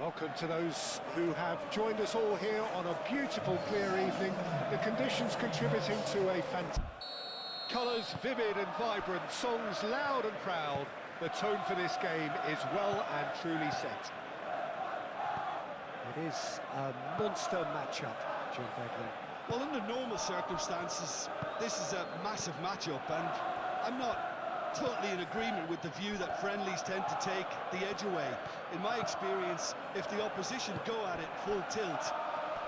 Welcome to those who have joined us all here on a beautiful, clear evening. The conditions contributing to a fantastic... Colours vivid and vibrant, songs loud and proud. The tone for this game is well and truly set. It is a monster matchup, Jim Beglin. Well, under normal circumstances, this is a massive matchup, and I'm not totally in agreement with the view that friendlies tend to take the edge away. In my experience, if the opposition go at it full tilt,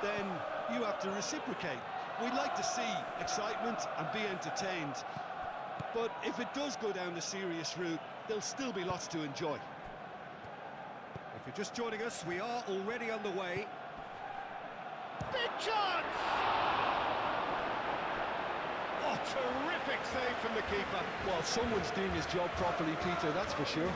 then you have to reciprocate. We'd like to see excitement and be entertained, but if it does go down the serious route, there'll still be lots to enjoy. If you're just joining us, we are already underway. Big chance! Oh, terrific save from the keeper. Well, someone's doing his job properly, Peter, that's for sure.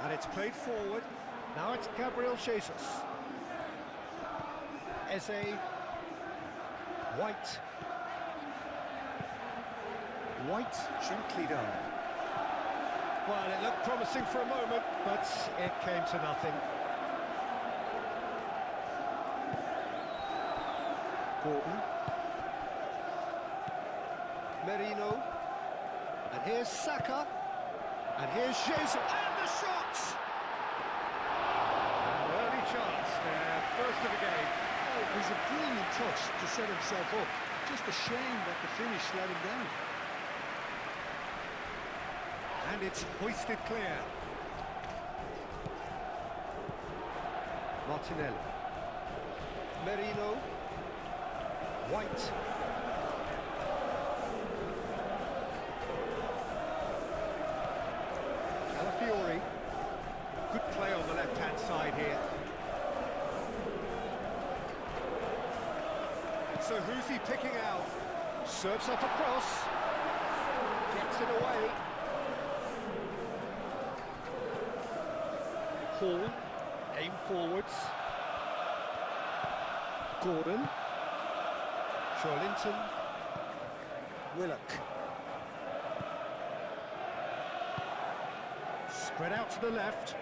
And it's played forward. Now it's Gabriel Jesus. Eze. White. White gently done. Well, it looked promising for a moment, but it came to nothing. Gordon. Merino. And here's Saka. And here's Jesus. And the shot! An early chance there, first of the game. Oh, it was a brilliant touch to set himself up. Just a shame that the finish let him down. And it's hoisted clear. Martinelli. Merino. White. Fiori. Good play on the left-hand side here. So who's he picking out? Serves up across. Gets it away. Hall. Aim forwards. Gordon. Charlinton. Willock. Spread out to the left.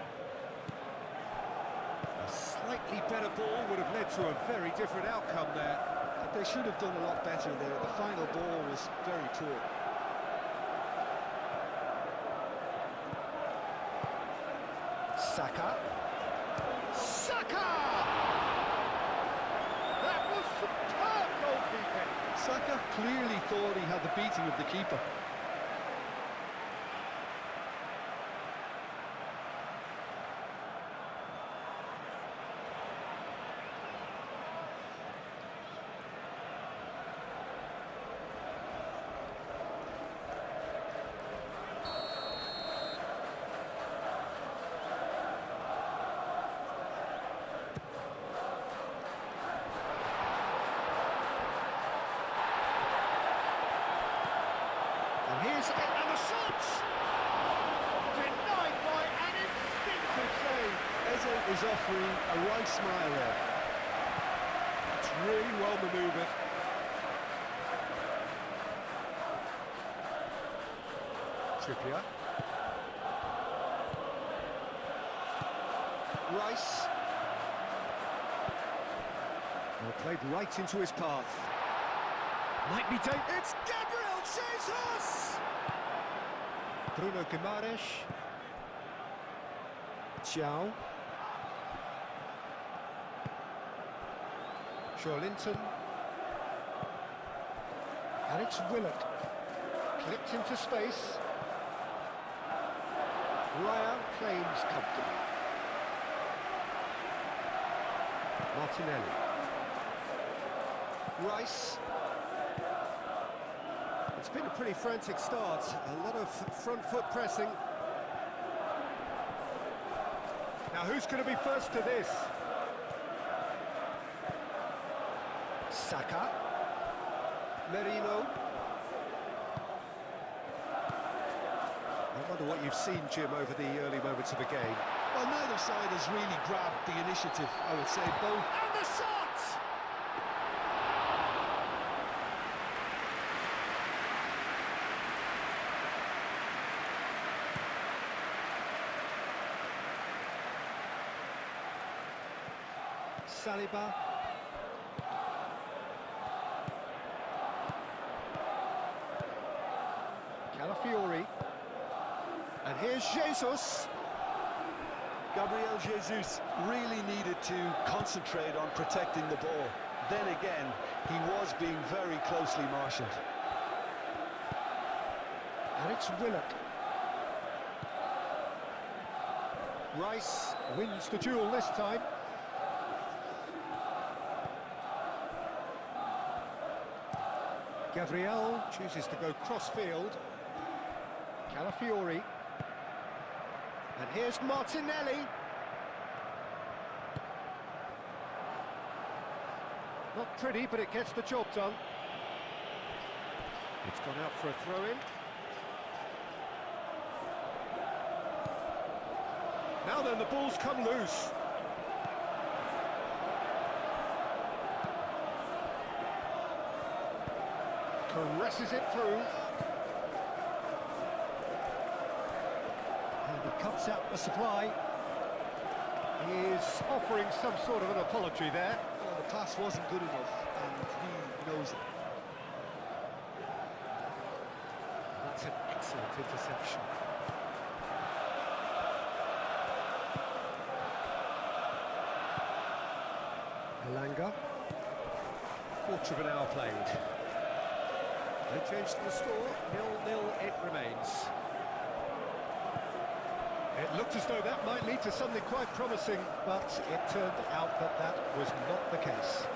A slightly better ball would have led to a very different outcome there. But they should have done a lot better there. The final ball was very poor. Saka. Saka! That was superb goalkeeping. Saka clearly thought he had the beating of the keeper. Here's it, and the shot! Denied by an instinctive save. Eze is offering a right smile there. It's really well manoeuvred. Trippier. Rice. Well, played right into his path. Might be taken. It's Gabriel Jesus! Bruno Guimaraes. Xiao. Charlinton. And it's Willock. Clipped into space. Raya claims comfortably. Martinelli. Rice. It's been a pretty frantic start, a lot of front foot pressing. Now who's going to be first to this? Saka. Merino. I wonder what you've seen, Jim, over the early moments of the game. Well, neither side has really grabbed the initiative, I would say. Both. And the shot! Saliba. Calafiori. And here's Jesus. Gabriel Jesus really needed to concentrate on protecting the ball. Then again, he was being very closely marshalled. And it's Willock. Rice wins the duel this time. Gabriel chooses to go cross-field. Calafiori. And here's Martinelli. Not pretty, but it gets the job done. It's gone out for a throw-in. Now then, the ball's come loose. Caresses it through. And he cuts out the supply. He is offering some sort of an apology there. Well, the pass wasn't good enough, and he knows it. That's an excellent interception. Elanga. Quarter of an hour played. No change to the score, 0-0 it remains. It looked as though that might lead to something quite promising, but it turned out that that was not the case.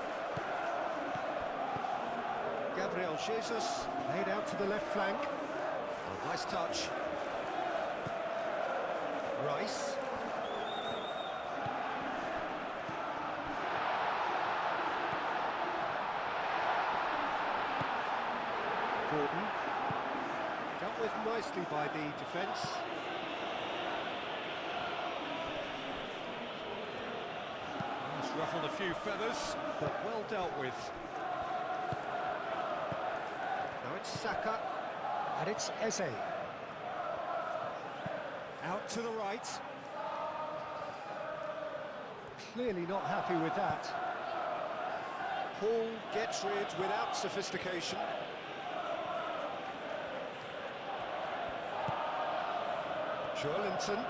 Gabriel Jesus laid out to the left flank. Oh, nice touch. Rice. Gordon. Dealt with nicely by the defence. He's ruffled a few feathers, but well dealt with. Now it's Saka, and it's Eze. Out to the right. Clearly not happy with that. Paul gets rid without sophistication. Joelinton.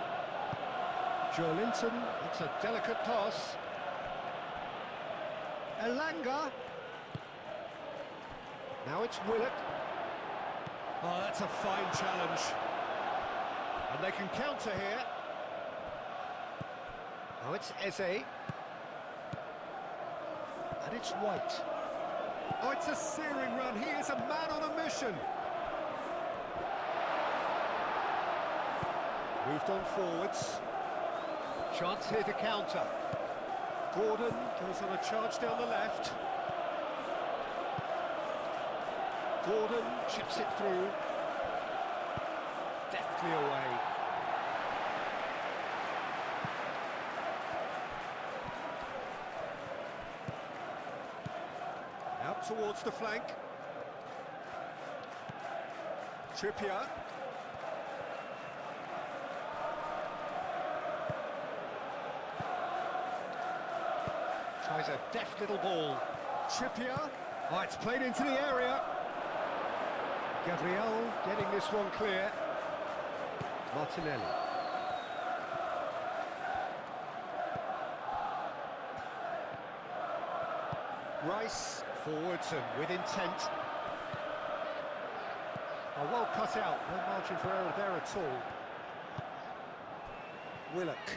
It's a delicate pass. Elanga. Now it's Willock. Oh, that's a fine challenge. And they can counter here. Now it's Eze. And it's White. Oh, it's a searing run. He is a man on a mission. Moved on forwards. Chance here to counter. Gordon goes on a charge down the left. Gordon chips it through. Deftly away. Out towards the flank. Trippier. Tries a deft little ball. Trippier. Oh, it's played into the area. Gabriel getting this one clear. Martinelli. Rice forwards and with intent. Oh, well cut out. No margin for error there at all. Willock.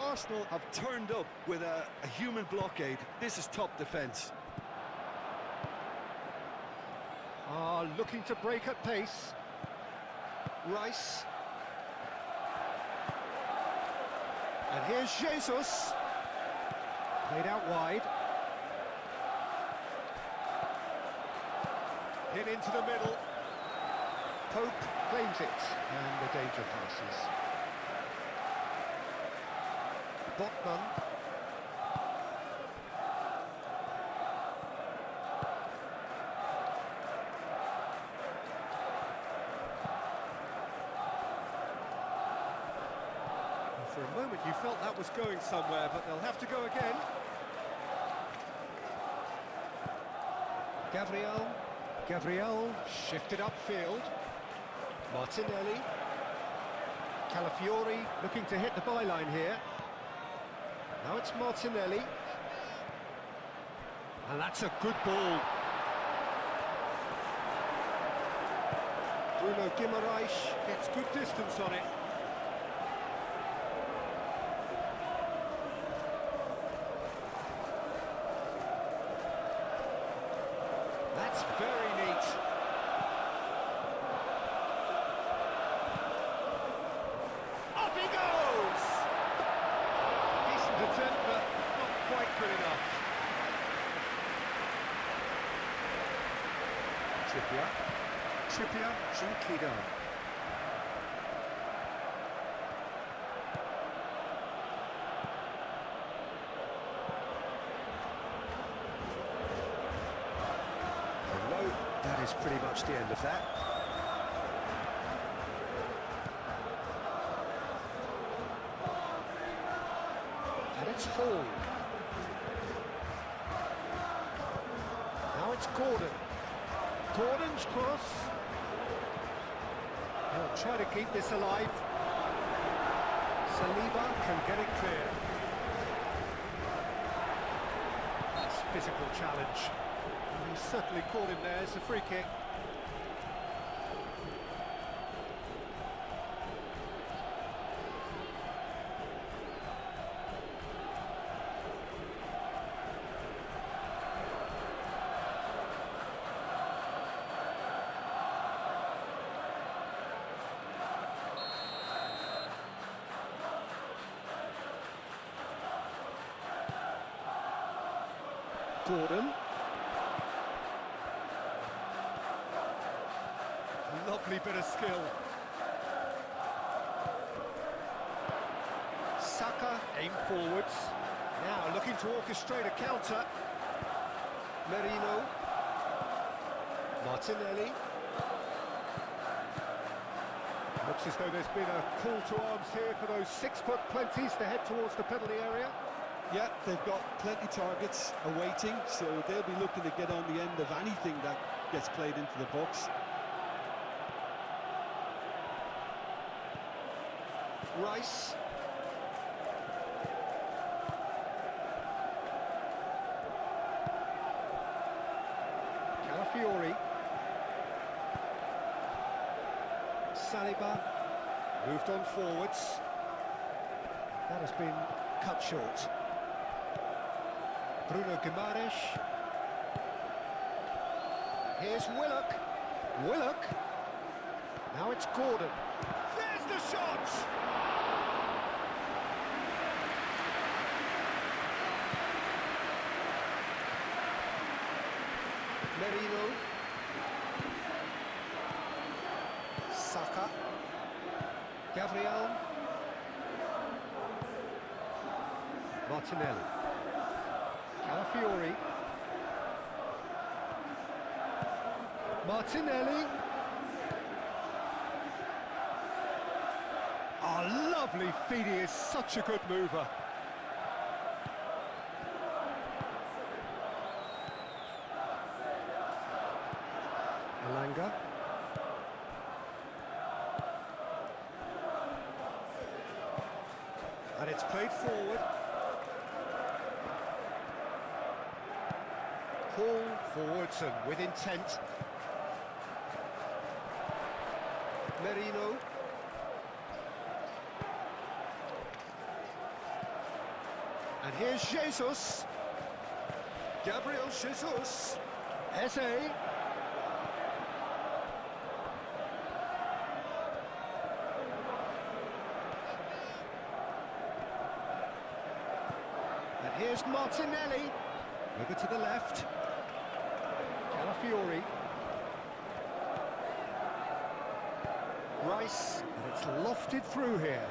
Arsenal have turned up with a human blockade. This is top defence. Looking to break at pace. Rice. And here's Jesus. Played out wide. In into the middle. Pope claims it, and the danger passes. Botman. For a moment you felt that was going somewhere, but they'll have to go again. Gabriel shifted upfield. Martinelli. Calafiori looking to hit the byline here. Now it's Martinelli. And that's a good ball. Bruno Guimaraes gets good distance on it. That's very neat. Up he goes! Decent attempt, but not quite good enough. Trippier, gently done. That is pretty much the end of that. And it's Hall. Now it's Gordon. Gordon's cross. He'll try to keep this alive. Saliba can get it clear. Nice physical challenge. He certainly caught him there. It's a free kick. Gordon. Lovely bit of skill. Saka aimed forwards. Now looking to orchestrate a counter. Merino. Martinelli. Looks as though there's been a call to arms here for those 6'20" to head towards the penalty area. Yeah, they've got plenty targets awaiting, so they'll be looking to get on the end of anything that gets played into the box. Rice. Calafiori. Saliba moved on forwards. That has been cut short. Bruno Guimaraes. Here's Willock. Willock. Now it's Gordon. There's the shot! Merino. Saka. Gabriel. Martinelli. Calafiori. Martinelli. Oh, lovely feet, he is such a good mover. Elanga. And it's played forward. Hall forwards and with intent. Merino. And here's Jesus. Gabriel Jesus. Eze. And here's Martinelli. Over to the left. Calafiori. Rice, and it's lofted through here.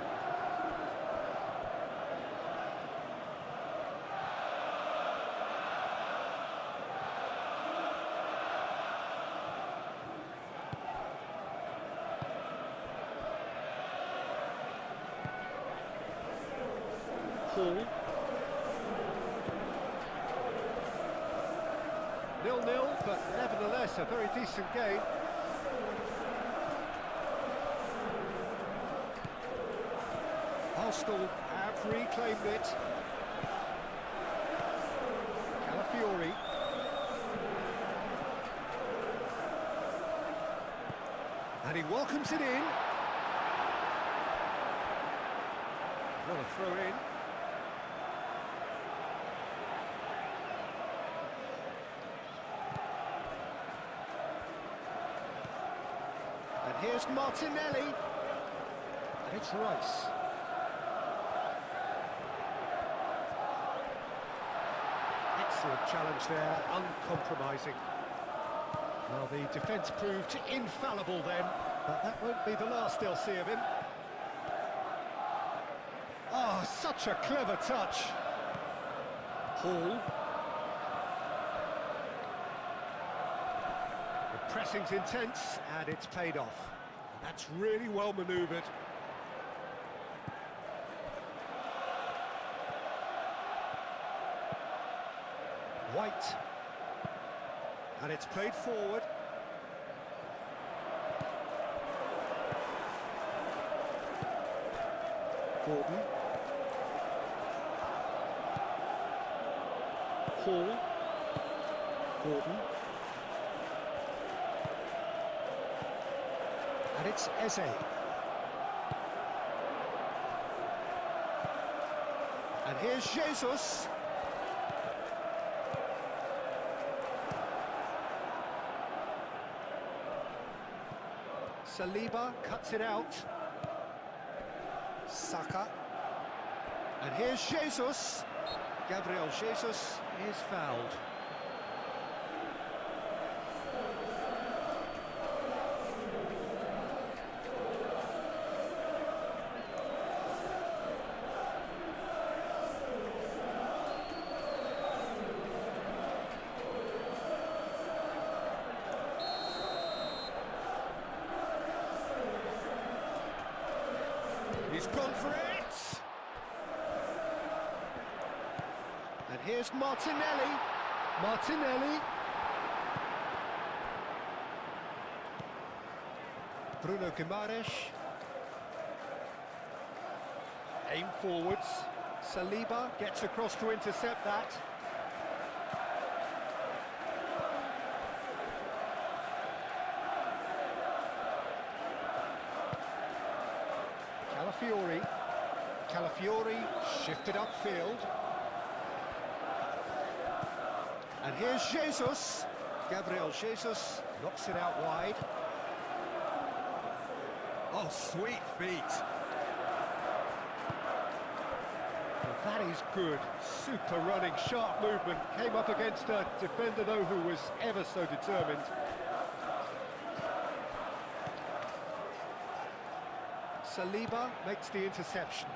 Hall. 0-0, but nevertheless a very decent game. Arsenal have reclaimed it. Calafiori. And he welcomes it in. What a throw in. And here's Martinelli. And it's Rice. Excellent challenge there, uncompromising. Well, the defence proved infallible then, but that won't be the last they'll see of him. Oh, such a clever touch. Hall. The pressing's intense, and it's paid off. That's really well manoeuvred. White, and it's played forward. Gordon. Hall. Gordon. And it's Eze. And here's Jesus. Saliba cuts it out. Saka. And here's Jesus. Gabriel Jesus is fouled. He's gone for it! And here's Martinelli. Martinelli. Bruno Guimaraes. Aim forwards. Saliba gets across to intercept that. Calafiori shifted upfield. And here's Jesus. Gabriel Jesus knocks it out wide. Oh, sweet feet. Well, that is good. Super running, sharp movement. Came up against a defender, though, who was ever so determined. Saliba makes the interception.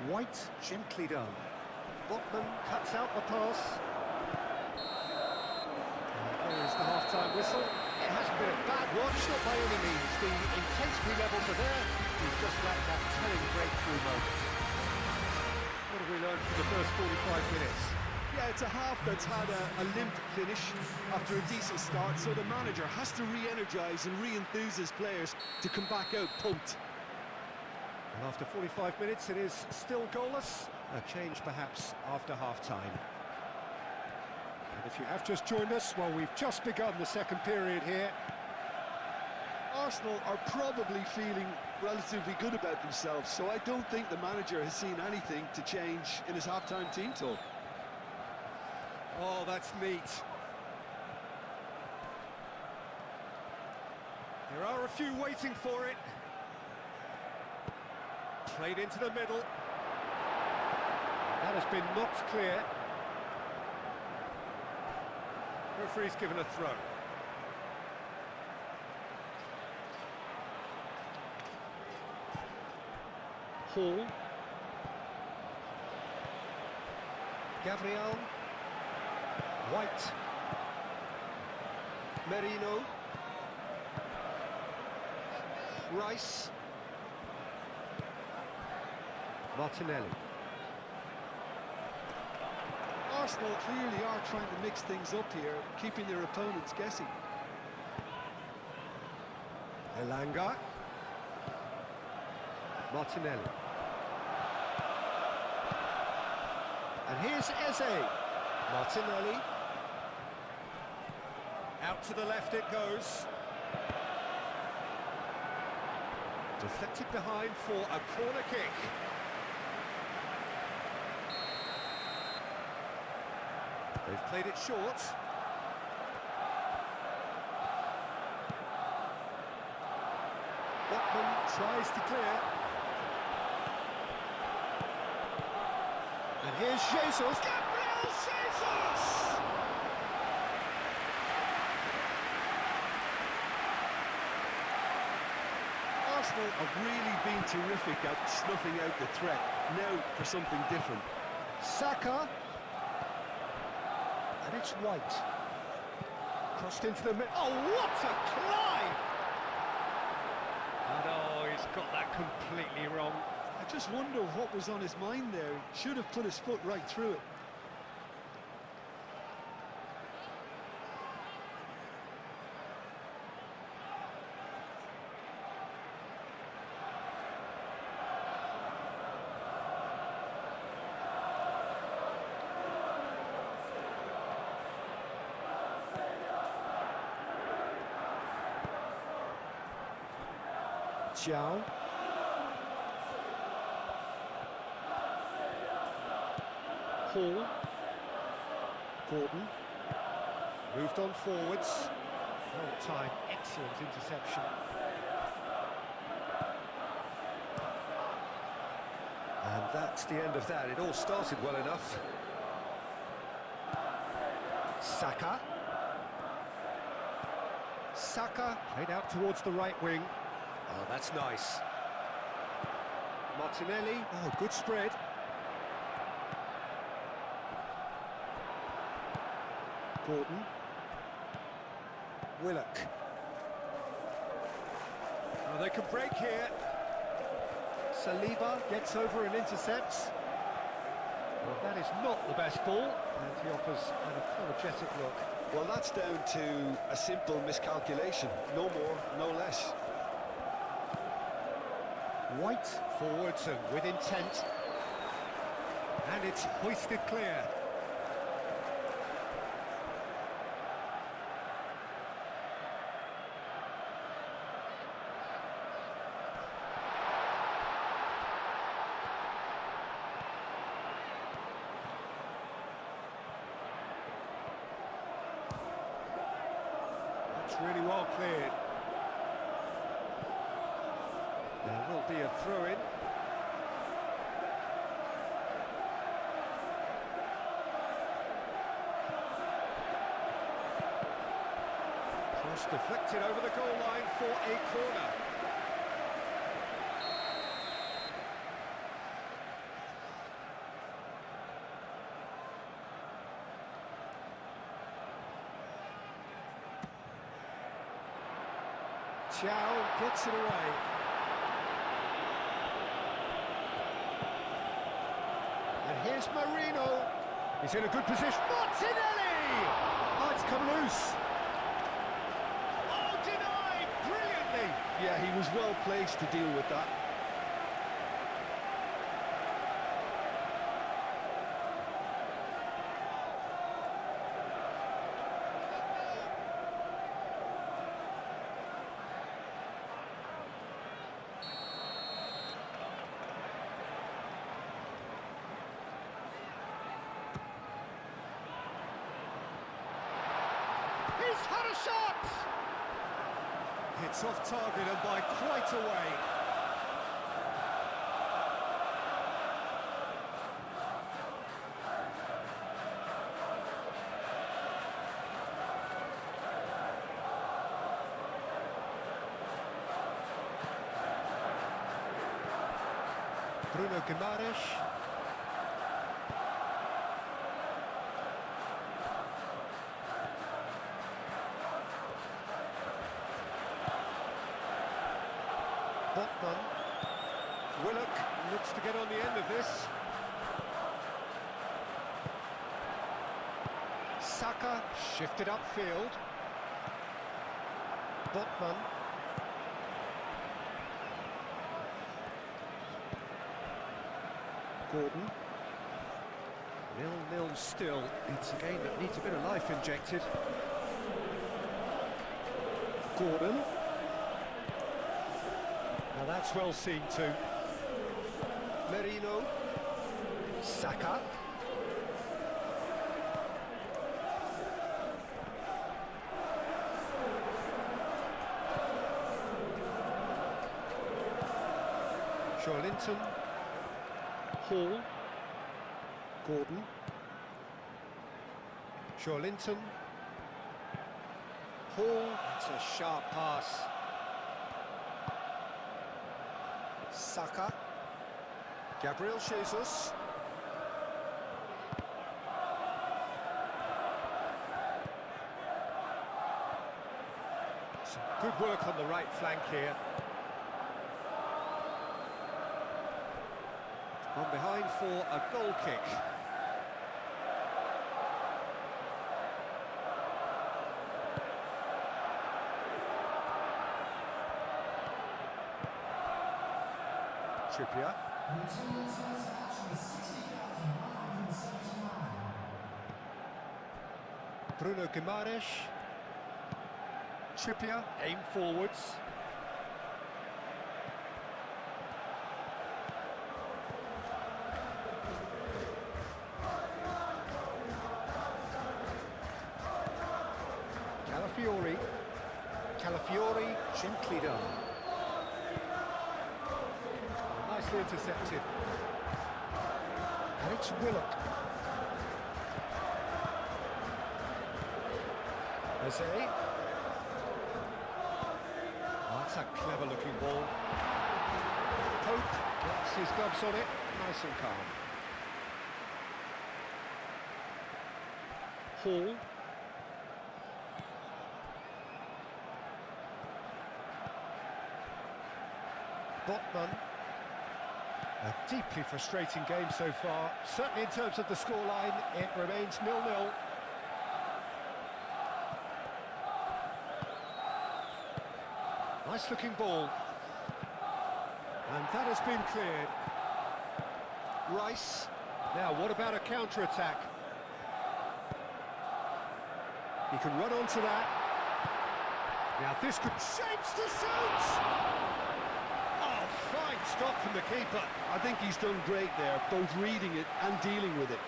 White, gently done. Botman cuts out the pass. And here is the half-time whistle. It hasn't been a bad watch, not by any means. The intensity levels are there. We've just lacked that telling breakthrough moment. What have we learned from the first 45 minutes? Yeah, it's a half that's had a limp finish after a decent start, so the manager has to re-energise and re-enthuse his players to come back out pumped. And after 45 minutes, it is still goalless. A change perhaps after half-time. And if you have just joined us, well, we've just begun the second period here. Arsenal are probably feeling relatively good about themselves, so I don't think the manager has seen anything to change in his half-time team talk. Oh, that's neat. There are a few waiting for it. Played into the middle. That has been knocked clear. Referee's given a throw. Hall. Gabriel. White. Merino. Rice. Martinelli. Arsenal clearly are trying to mix things up here, keeping their opponents guessing. Elanga. Martinelli. And here's Eze. Martinelli. Out to the left it goes. Deflected behind for a corner kick. They've played it short. Botman tries to clear. And here's Jesus. Gabriel Jesus! Arsenal have really been terrific at snuffing out the threat. Now for something different. Saka. And it's White. Crossed into the middle. Oh, what a climb! And oh, he's got that completely wrong. I just wonder what was on his mind there. He should have put his foot right through it. Zhao. Hall. Gordon. Moved on forwards. Whole time, excellent interception. And that's the end of that. It all started well enough. Saka. Saka played out towards the right wing. Oh, that's nice. Martinelli. Oh, good spread. Gordon. Willock. Oh, they can break here. Saliba gets over and intercepts. Well, that is not the best ball, and he offers an apologetic look. Well, that's down to a simple miscalculation. No more, no less. White forwards and with intent. And it's hoisted clear. That's really well cleared. There will be a throw-in. Cross deflected over the goal line for a corner. Zhao gets it away. And here's Marino. He's in a good position. Martinelli! Oh, it's come loose. Oh, denied brilliantly. Yeah, he was well placed to deal with that. He's had a shot! It's off target and by quite a way. Bruno Guimaraes. Botman. Willock looks to get on the end of this. Saka shifted upfield. Botman. Gordon. 0-0 still. It's a game that needs a bit of life injected. Gordon. Now that's well seen too. Merino. Saka. Linton. Hall. Gordon. Linton. Hall. It's a sharp pass. Saka. Gabriel Jesus. Some good work on the right flank here. On behind for a goal kick. Trippier. Bruno Guimaraes. Trippier, aim forwards. Calafiori, gently done. Nicely intercepted. And it's Willock. Jose. Oh, that's a clever looking ball. Pope gets his gloves on it, nice and calm. Hall. Botman. A deeply frustrating game so far. Certainly in terms of the scoreline, it remains 0-0. Nice looking ball. And that has been cleared. Rice. Now, what about a counter-attack? He can run onto that. Now, this could... Shapes to shoot! Fine stop from the keeper. I think he's done great there, both reading it and dealing with it.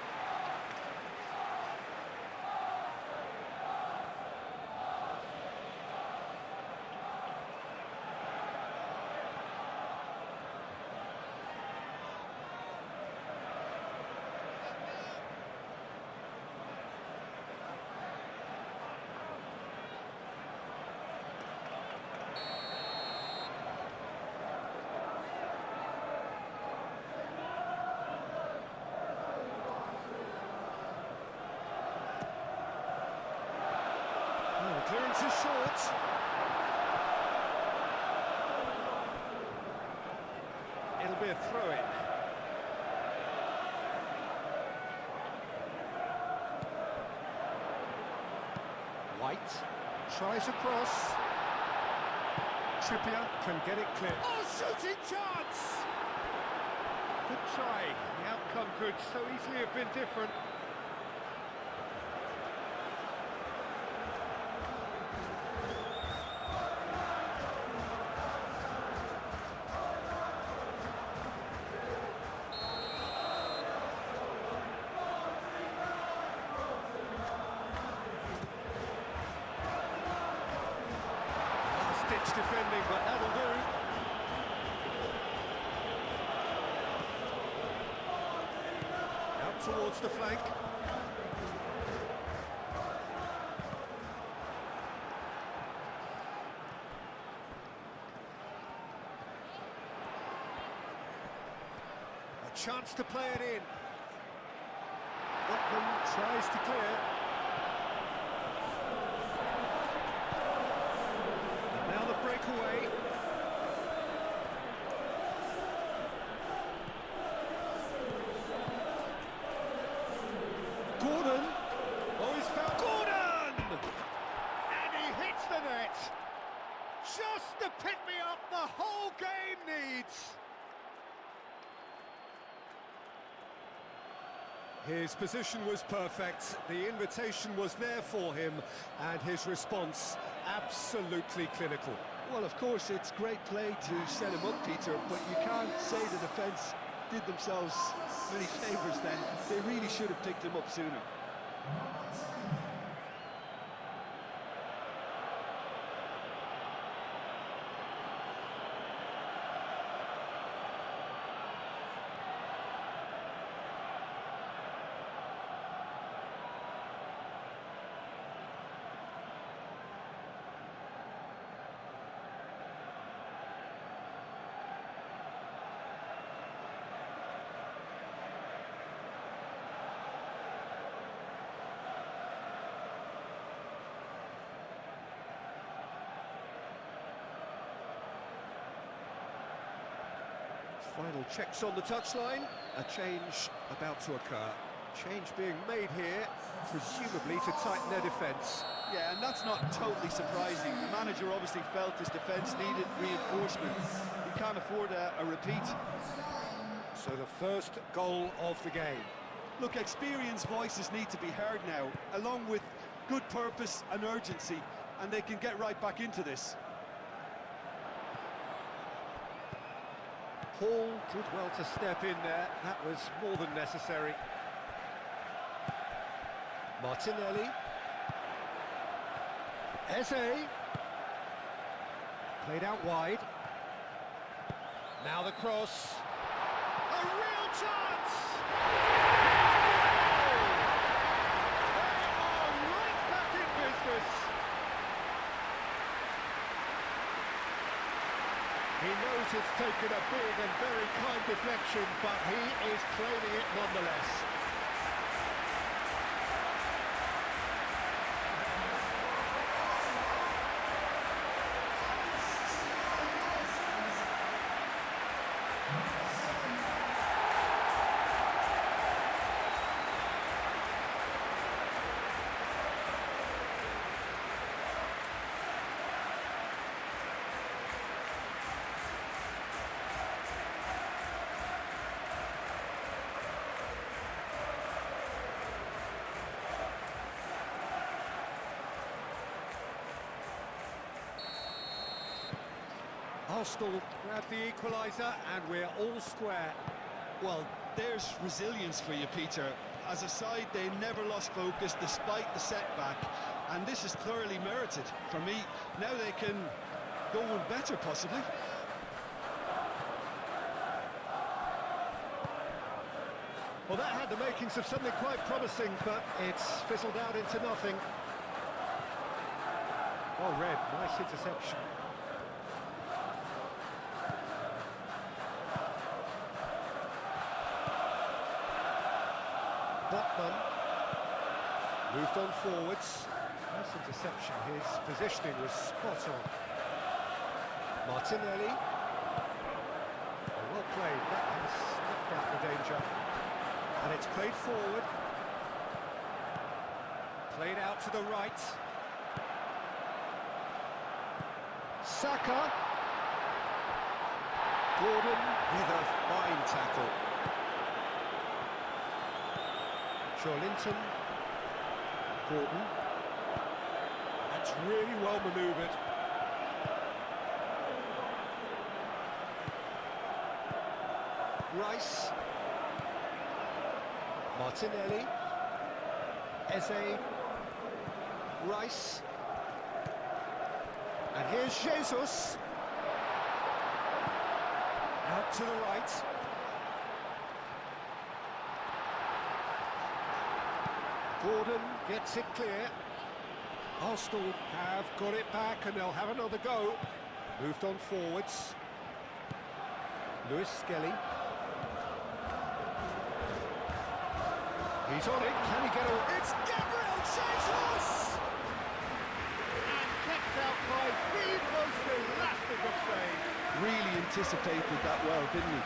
Clearance is short. It'll be a throw-in. White tries across. Trippier can get it clear. Oh, shooting chance! Good try. The outcome could so easily have been different. Ditch defending, but that'll do. Out towards the flank. chance to play it in. Botman tries to clear. And now the breakaway. Gordon. Oh, he's found Gordon! And he hits the net. Just the pick-me-up the whole game needs. His position was perfect, the invitation was there for him, and his response absolutely clinical. Well, of course, it's great play to set him up, Peter, but you can't say the defence did themselves many favours then. They really should have picked him up sooner. Final checks on the touchline, a change about to occur. Change being made here, presumably to tighten their defence. Yeah, and that's not totally surprising. The manager obviously felt his defence needed reinforcement. He can't afford a repeat. So the first goal of the game. Look, experienced voices need to be heard now, along with good purpose and urgency, and they can get right back into this. Paul did well to step in there, that was more than necessary. Martinelli. Eze. Played out wide. Now the cross. A real chance! They are right back in business. He knows it's taken a big and very kind deflection, but he is claiming it nonetheless. Arsenal grab the equaliser and we're all square. Well, there's resilience for you, Peter. As a side, they never lost focus despite the setback, and this is thoroughly merited. For me, now they can go one better, possibly. Well, that had the makings of something quite promising, but it's fizzled out into nothing. Well read, nice interception. Botman moved on forwards. Nice interception. His positioning was spot on. Martinelli. Well played. That has snuffed out the danger. And it's played forward. Played out to the right. Saka. Gordon with a fine tackle. Linton, Gordon, that's really well manoeuvred. Rice, Martinelli, Eze, Rice, and here's Jesus, out to the right. Gordon gets it clear. Arsenal have got it back and they'll have another go. Moved on forwards. Lewis Skelly. He's on it, can he get away? It's Gabriel Jesus! And kept out by the most elastic of saves. Really anticipated that well, didn't he?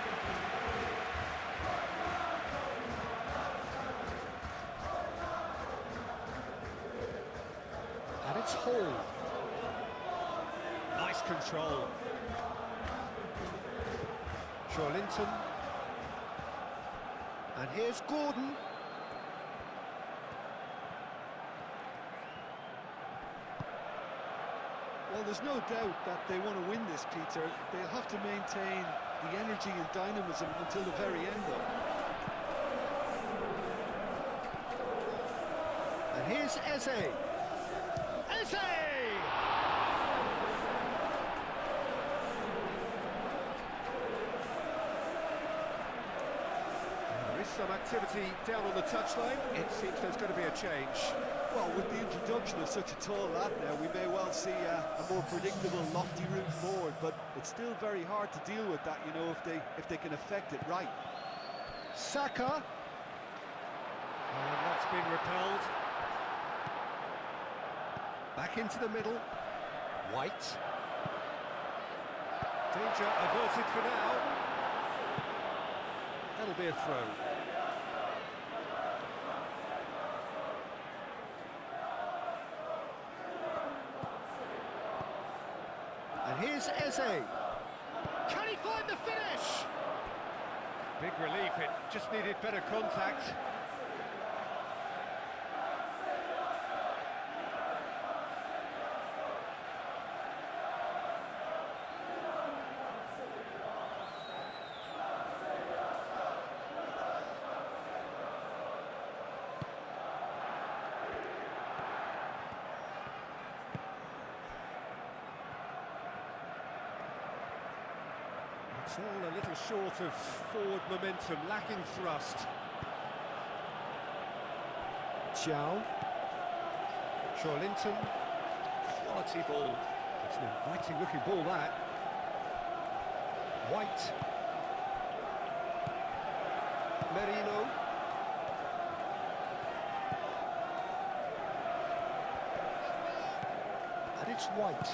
And it's Hall. Nice control. Linton. And here's Gordon. Well, there's no doubt that they want to win this, Peter. They'll have to maintain the energy and dynamism until the very end, though. And here's Eze. Eze! Some activity down on the touchline. It seems there's going to be a change. Well, with the introduction of such a tall lad now, we may well see a more predictable, lofty route forward, but it's still very hard to deal with that, you know, if they can affect it right. Saka. And that's been repelled. Back into the middle. White. Danger averted for now. That'll be a throw. And here's Eze. Can he find the finish? Big relief, it just needed better contact. It's all a little short of forward momentum, lacking thrust. Chow. Linton. Quality ball. It's an inviting looking ball, that. White. Merino. And it's White.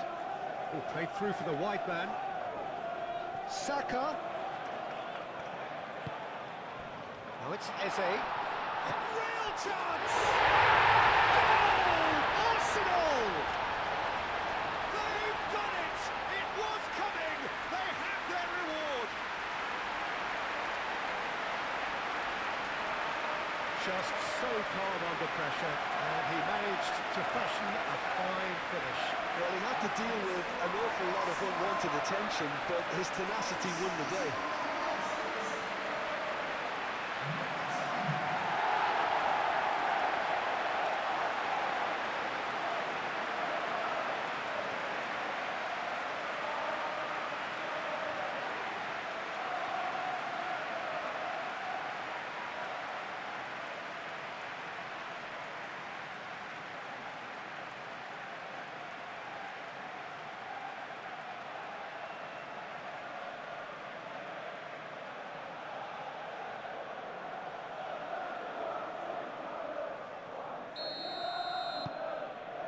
Oh, played through for the wide man. Saka. Now it's Eze. Real chance! Goal! Arsenal! They've done it! It was coming! They have their reward! Just so calm under pressure, and he managed to fashion a fine finish. Well, he had to deal with an awful lot of unwanted attention, but his tenacity won the day.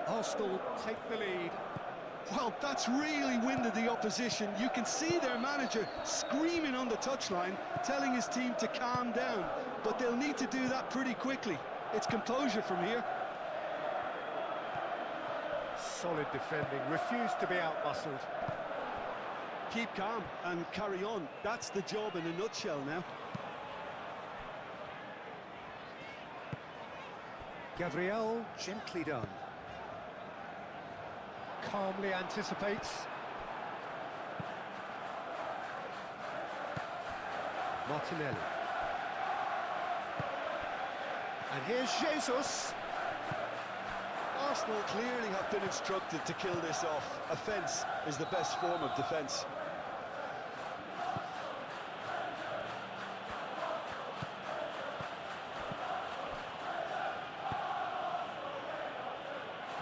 Arsenal take the lead. Well, that's really winded the opposition. You can see their manager screaming on the touchline, telling his team to calm down. But they'll need to do that pretty quickly. It's composure from here. Solid defending, refused to be out-muscled. Keep calm and carry on. That's the job in a nutshell now. Gabriel, gently done. Calmly anticipates. Martinelli. And here's Jesus. Arsenal clearly have been instructed to kill this off. Offence is the best form of defence.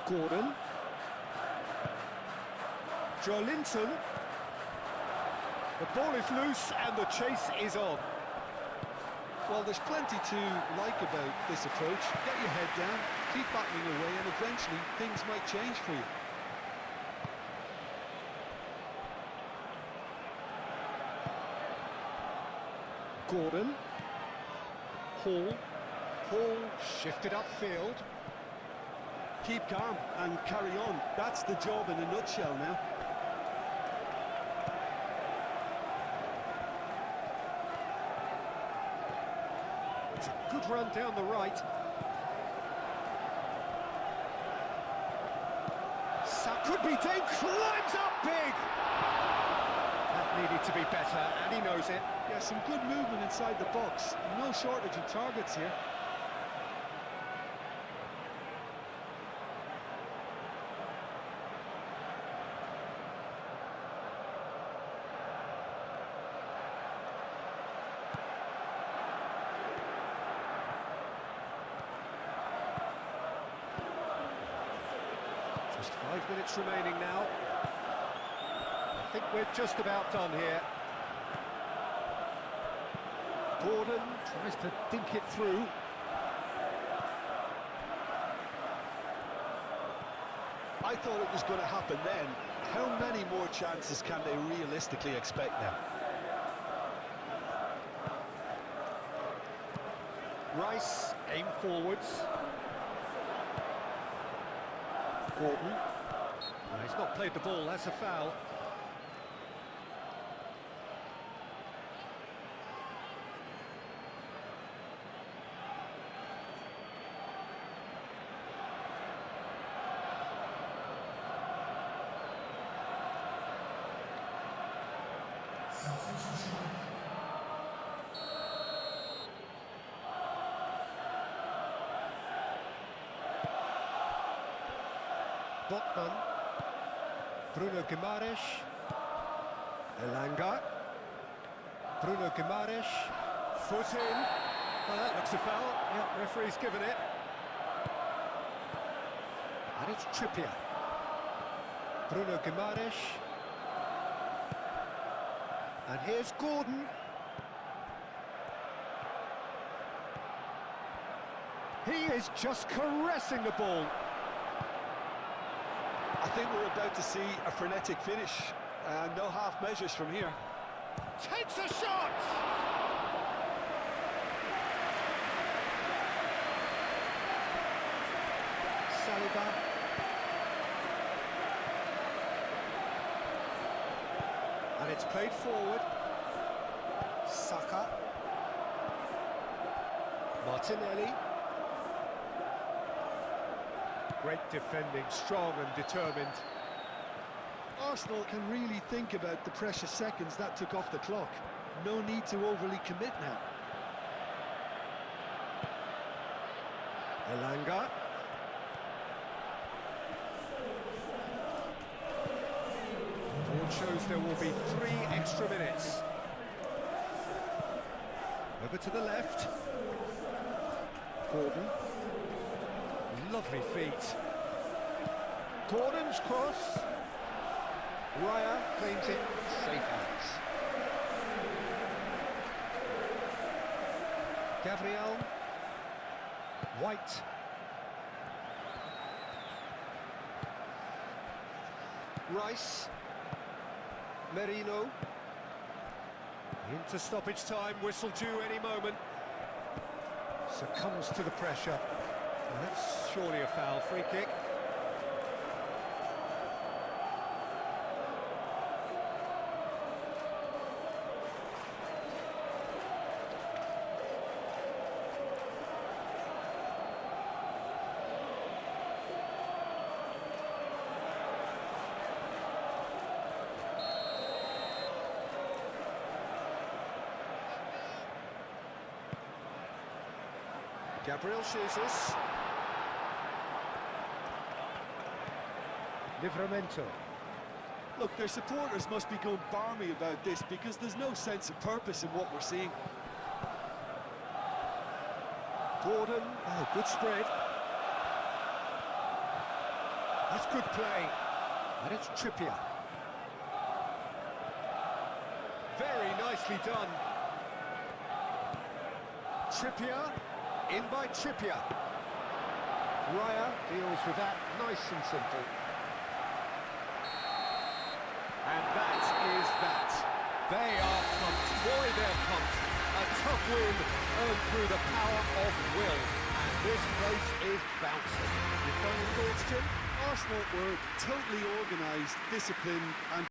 Gordon. Linton. The ball is loose and the chase is on. Well, there's plenty to like about this approach. Get your head down, keep battling away, and eventually things might change for you. Gordon. Hall shifted upfield. Keep calm and carry on. That's the job in a nutshell now. It's a good run down the right. Could be dead, climbs up big! That needed to be better, and he knows it. Yeah, some good movement inside the box. No shortage of targets here. Just 5 minutes remaining now. I think we're just about done here. Gordon tries to dink it through. I thought it was going to happen then. How many more chances can they realistically expect now? Rice, aim forwards. Gordon. No, he's not played the ball, that's a foul. Botman, Bruno Guimaraes, Elanga, Bruno Guimaraes, foot in. Well, that looks a foul. Yeah, referee's given it. And it's Trippier. Bruno Guimaraes. And here's Gordon. He is just caressing the ball. I think we're about to see a frenetic finish, and no half measures from here. Takes a shot! Saliba. And it's played forward. Saka. Martinelli. Great defending, strong and determined. Arsenal can really think about the precious seconds that took off the clock. No need to overly commit now. Elanga. Board shows there will be 3 extra minutes. Over to the left. Gordon. Lovely feet. Gordon's cross. Raya claims it. Safe hands. Gabriel. White. Rice. Merino. Into stoppage time. Whistle due any moment. Succumbs to the pressure. And that's surely a foul. Free kick. Gabriel Jesus. Livramento. Look, their supporters must be going barmy about this because there's no sense of purpose in what we're seeing. Gordon. Oh, good spread. That's good play. And it's Trippier. Very nicely done. Trippier, in by Trippier. Raya deals with that nice and simple. And that is that. They are pumped, boy they're pumped. A tough win earned through the power of will. And this place is bouncing. Your final thoughts, Jim? Arsenal were totally organised, disciplined and